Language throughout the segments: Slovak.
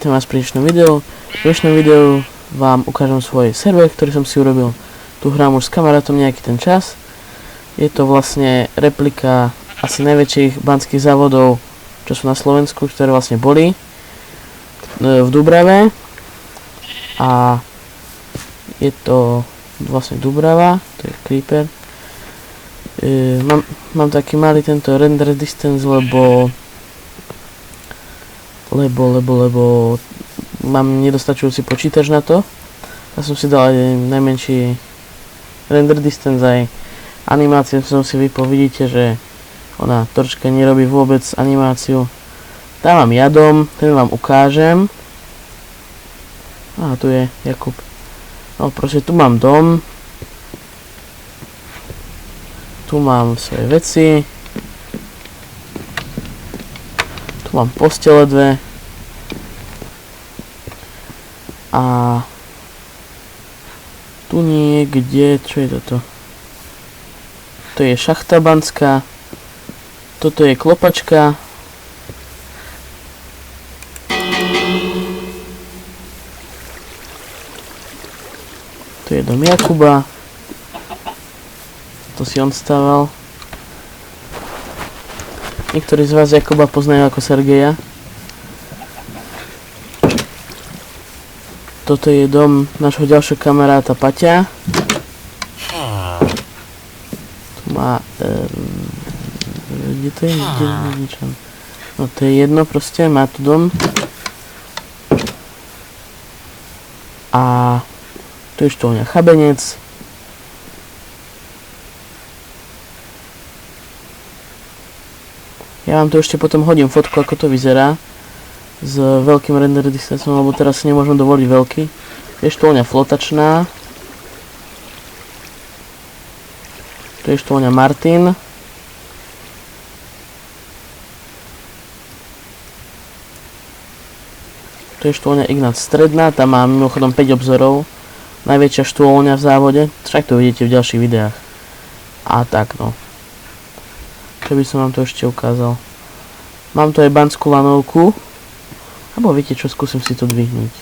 Vítam vás pri dnešnom videu. V dnešnom videu vám ukážem svoj server, ktorý som si urobil. Tu hrám už s kamarátom nejaký ten čas. Je to vlastne replika asi najväčších banských závodov, čo sú na Slovensku, ktoré vlastne boli v Dubrave. A je to vlastne Dubrava, to je Creeper. Mám taký malý tento render distance, lebo mám nedostačujúci počítač na to. Ja som si dal aj najmenší render distance, aj animáciu som si vypol. Vidíte, že ona troška nerobí vôbec animáciu. Dávam jadom, ten vám ukážem. A tu je Jakub. No proste tu mám dom. Tu mám svoje veci. Tu mám postele dve. A tu niekde, čo je toto? To je šachta banská. Toto je klopačka. Tu je dom Jakuba. To si on stával. Niektorí z vás Jakuba poznajú ako Sergeja. Toto je dom nášho ďalšieho kamaráta Paťa. Tu má... kde to je? No to je jedno proste, má tu dom. A tu je štolňa Chabenec. Ja vám tu ešte potom hodím fotku, ako to vyzerá s veľkým render distanceom, lebo teraz si nemôžem dovoliť veľký. Je štolňa flotačná. Tu je štolňa Martin. Tu je štolňa Ignác stredná, tam má mimochodom 5 obzorov. Najväčšia štôlňa v závode, však to vidíte v ďalších videách. A tak no. Čo by som vám to ešte ukázal. Mám tu aj banskú lanovku. Alebo viete čo, skúsim si to dvihnúť.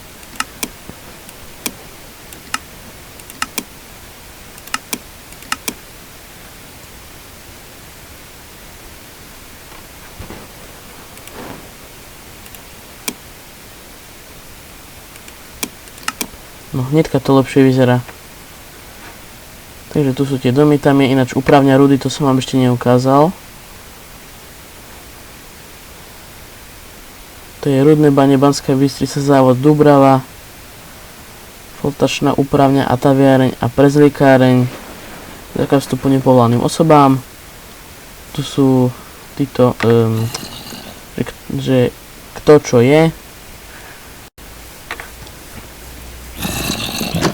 No hnedka to lepšie vyzerá. Takže tu sú tie domy, tam je ináč upravňa rudy, to som vám ešte neukázal. To je Rudné bane, Banská Bystrica, závod Dubrava, flotačná upravňa a taviareň a prezliekáreň, zákaz vstupu nepovolaným osobám. Tu sú títo, že kto čo je.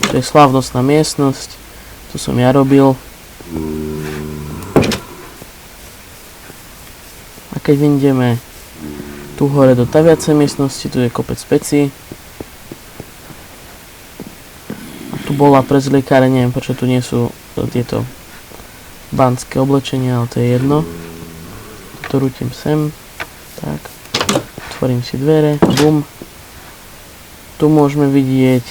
To je slávnostná miestnosť, tu som ja robil. A keď vyjdeme tu hore do taviacej miestnosti, tu je kopec pecí. A tu bola prezliekáreň, neviem prečo tu nie sú tieto banské oblečenia, ale to je jedno. To rútim sem. Tak. Otvorím si dvere. Bum. Tu môžeme vidieť,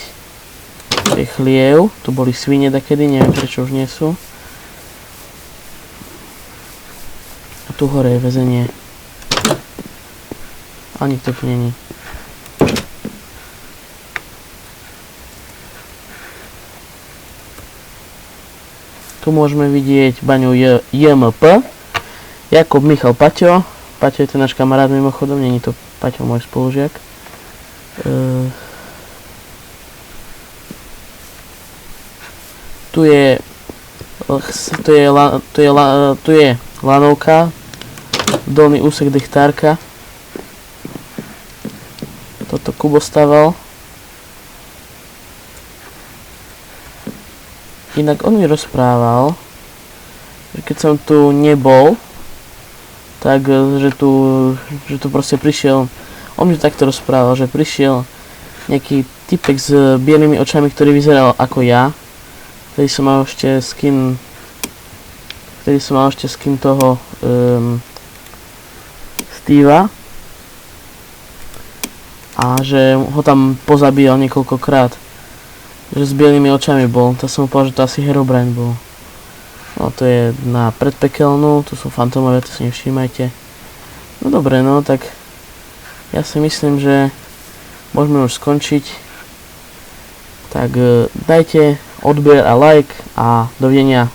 je chliev. Tu boli svine dakedy, neviem prečo už nie sú. A tu hore je väzenie. A nikto tu není. Tu môžeme vidieť baňu JMP. Jakub, Michal, Paťo. Paťo je to náš kamarát mimochodom, není to Paťo môj spolužiak. Tu je lanovka. Dolný úsek dechtárka. Toto Kubo staval. Inak on mi rozprával, že keď som tu nebol, tak že tu proste prišiel, on mi takto rozprával, že prišiel nejaký typek s bielými očami, ktorý vyzeral ako ja. Vtedy som mal ešte skin toho Steva. a že ho tam pozabíjal niekoľkokrát. Že s bielými očami bol, to som povedal, že to asi Herobrine bol. No to je na predpekelnú, to sú fantómové, to si nevšímajte. No dobre, no tak ja si myslím, že môžeme už skončiť. Tak dajte odber a like a dovidenia.